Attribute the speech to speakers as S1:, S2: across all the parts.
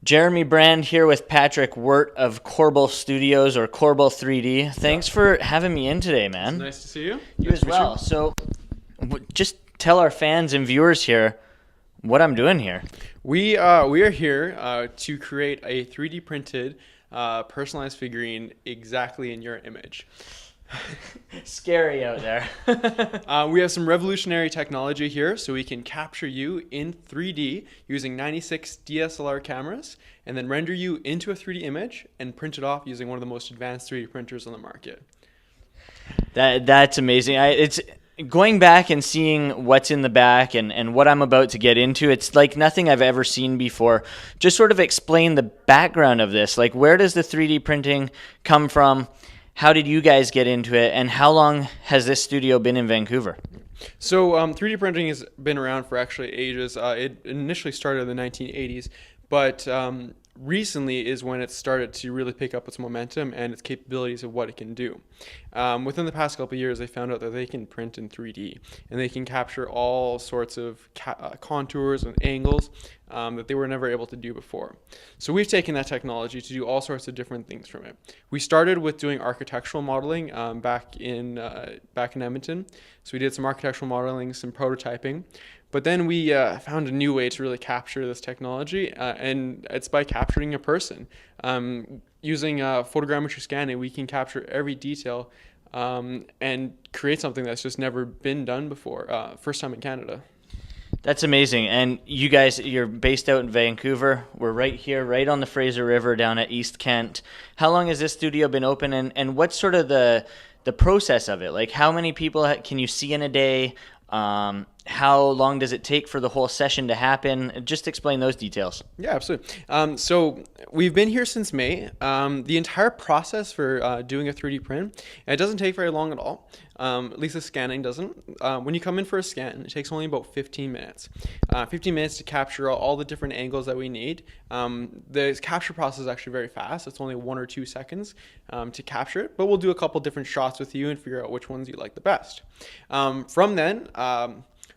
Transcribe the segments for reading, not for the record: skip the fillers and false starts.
S1: Jeremy Brand here with Patrick Wirt of Corbel Studios or Corbel 3D. Thanks for having me in today, man.
S2: It's nice to see you.
S1: You as well. So just tell our fans and viewers here what I'm doing here.
S2: We are here to create a 3D printed personalized figurine exactly in your image.
S1: Scary out there.
S2: We have some revolutionary technology here, so we can capture you in 3D using 96 DSLR cameras and then render you into a 3D image and print it off using one of the most advanced 3D printers on the market.
S1: That's amazing. It's going back and seeing what's in the back and what I'm about to get into. It's like nothing I've ever seen before. Just sort of explain the background of this. Like, where does the 3D printing come from? How did you guys get into it, and how long has this studio been in Vancouver?
S2: So 3D printing has been around for actually ages. It initially started in the 1980s, but recently is when it started to really pick up its momentum and its capabilities of what it can do. Within the past couple of years, they found out that they can print in 3D, and they can capture all sorts of contours and angles that they were never able to do before. So we've taken that technology to do all sorts of different things from it. We started with doing architectural modeling back in Edmonton. So we did some architectural modeling, some prototyping. But then we found a new way to really capture this technology, and it's by capturing a person. Using photogrammetry scanning, we can capture every detail and create something that's just never been done before, first time in Canada.
S1: That's amazing. And you guys, you're based out in Vancouver. We're right here, right on the Fraser River down at East Kent. How long has this studio been open, and what's sort of the process of it? Like, how many people can you see in a day? How long does it take for the whole session to happen? Just explain those details.
S2: Yeah, absolutely. So we've been here since May. The entire process for doing a 3D print, it doesn't take very long at all. At least the scanning doesn't. When you come in for a scan, it takes only about 15 minutes. 15 minutes to capture all the different angles that we need. The capture process is actually very fast. It's only 1 or 2 seconds to capture it, but we'll do a couple different shots with you and figure out which ones you like the best. From then,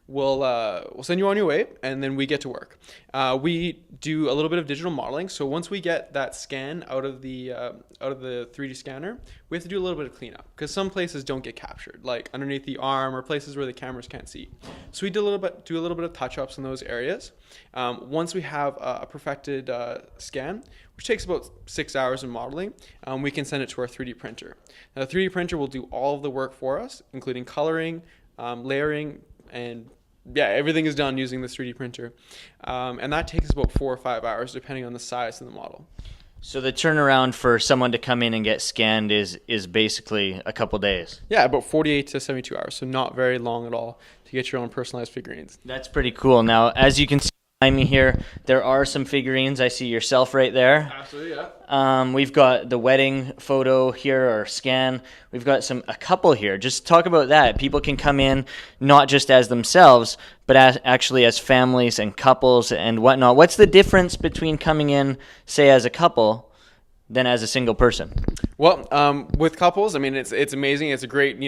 S2: we'll send you on your way, and then we get to work. We do a little bit of digital modeling. So once we get that scan out of the 3D scanner, we have to do a little bit of cleanup because some places don't get captured, like underneath the arm or places where the cameras can't see. So we do a little bit of touch-ups in those areas. Once we have a perfected scan, which takes about 6 hours of modeling, we can send it to our 3D printer. Now, the 3D printer will do all of the work for us, including coloring, layering, and everything is done using this 3D printer. And that takes about 4 or 5 hours, depending on the size of the model.
S1: So the turnaround for someone to come in and get scanned is basically a couple days?
S2: Yeah, about 48 to 72 hours, so not very long at all to get your own personalized figurines.
S1: That's pretty cool. Now, as you can see behind me here, there are some figurines. I see yourself right there.
S2: Absolutely, yeah.
S1: We've got the wedding photo here, or scan. We've got a couple here. Just talk about that. People can come in not just as themselves, but actually as families and couples and whatnot. What's the difference between coming in, say, as a couple than as a single person?
S2: Well, with couples, I mean, it's amazing. It's a great,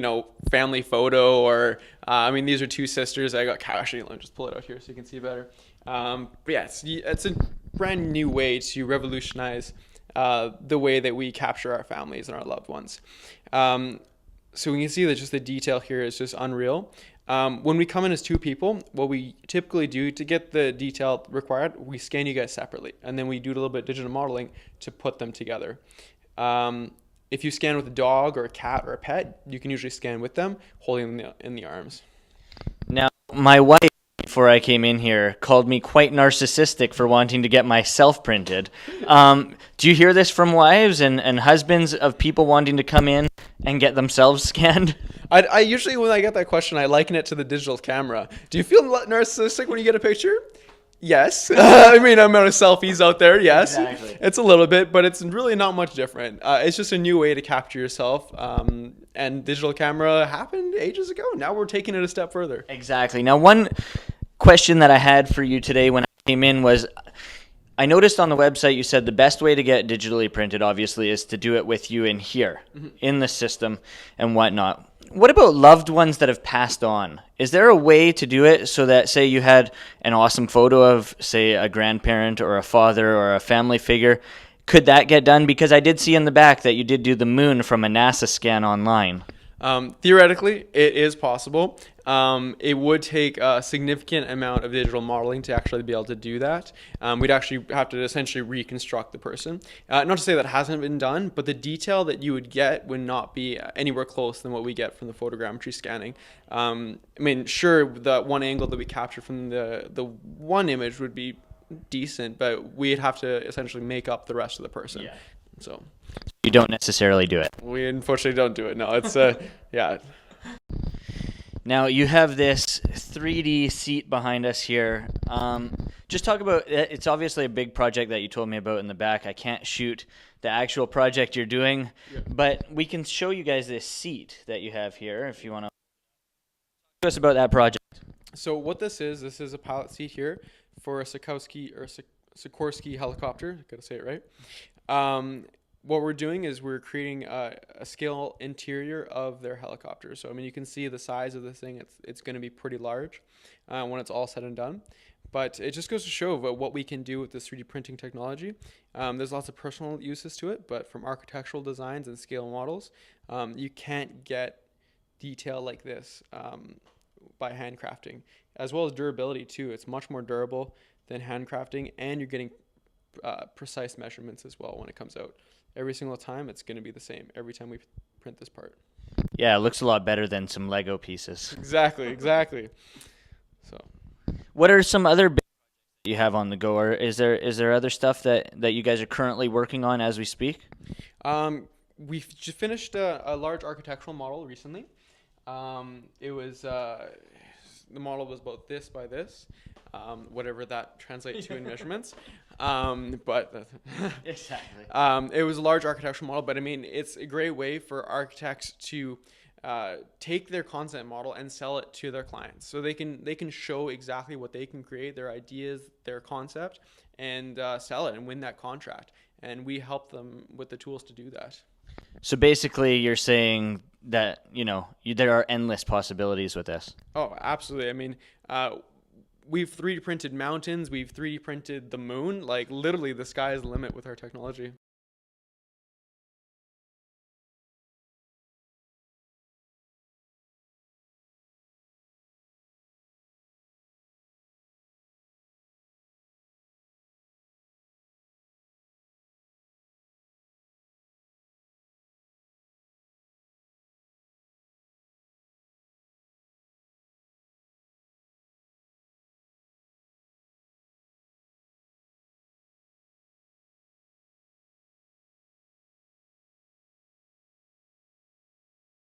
S2: family photo, or, these are two sisters. Actually, let me just pull it out here so you can see better. But yeah, it's a brand new way to revolutionize the way that we capture our families and our loved ones. So we can see that just the detail here is just unreal. When we come in as two people, what we typically do to get the detail required, we scan you guys separately, and then we do a little bit of digital modeling to put them together. If you scan with a dog or a cat or a pet, you can usually scan with them, holding them in the arms.
S1: Now, my wife, before I came in here, called me quite narcissistic for wanting to get myself printed. Do you hear this from wives and husbands of people wanting to come in and get themselves scanned?
S2: I usually, when I get that question, I liken it to the digital camera. Do you feel narcissistic when you get a picture? Yes. Amount of selfies out there, yes.
S1: Exactly.
S2: It's a little bit, but it's really not much different. It's just a new way to capture yourself. And digital camera happened ages ago. Now we're taking it a step further.
S1: Exactly. Now, one question that I had for you today when I came in was, I noticed on the website you said the best way to get digitally printed, obviously, is to do it with you in here, in the system and whatnot. What about loved ones that have passed on? Is there a way to do it so that, say, you had an awesome photo of, say, a grandparent or a father or a family figure? Could that get done? Because I did see in the back that you did do the moon from a NASA scan online.
S2: Theoretically, it is possible. It would take a significant amount of digital modeling to actually be able to do that. We'd actually have to essentially reconstruct the person. Not to say that hasn't been done, but the detail that you would get would not be anywhere close than what we get from the photogrammetry scanning. I mean, sure, the one angle that we captured from the one image would be decent, but we'd have to essentially make up the rest of the person.
S1: Yeah.
S2: So
S1: You don't necessarily do it.
S2: we unfortunately don't do it. No, it's yeah.
S1: Now, you have this 3D seat behind us here. Just talk about, it's obviously a big project that you told me about in the back. I can't shoot the actual project you're doing, but we can show you guys this seat that you have here if you want to tell us about that project.
S2: So what this is a pilot seat here for a Sikorsky helicopter. Gotta say it right. What we're doing is we're creating a scale interior of their helicopter. So I mean, you can see the size of this thing. It's going to be pretty large when it's all said and done. But it just goes to show what we can do with this 3D printing technology. There's lots of personal uses to it, but from architectural designs and scale models, you can't get detail like this by handcrafting, as well as durability too. It's much more durable than handcrafting, and you're getting precise measurements as well when it comes out. Every single time, it's going to be the same every time we print this part.
S1: Yeah, it looks a lot better than some Lego pieces.
S2: Exactly. So,
S1: What are some other big you have on the go, or is there other stuff that you guys are currently working on as we speak?
S2: we've just finished a large architectural model recently. It was the model was about this by this, whatever that translates to in measurements. But
S1: Exactly.
S2: it was a large architectural model, but I mean, it's a great way for architects to take their concept model and sell it to their clients. So they can show exactly what they can create, their ideas, their concept, and sell it and win that contract. And we help them with the tools to do that.
S1: So basically, you're saying that there are endless possibilities with this.
S2: Oh, absolutely. I mean, we've 3D printed mountains. We've 3D printed the moon. Like literally, the sky is the limit with our technology.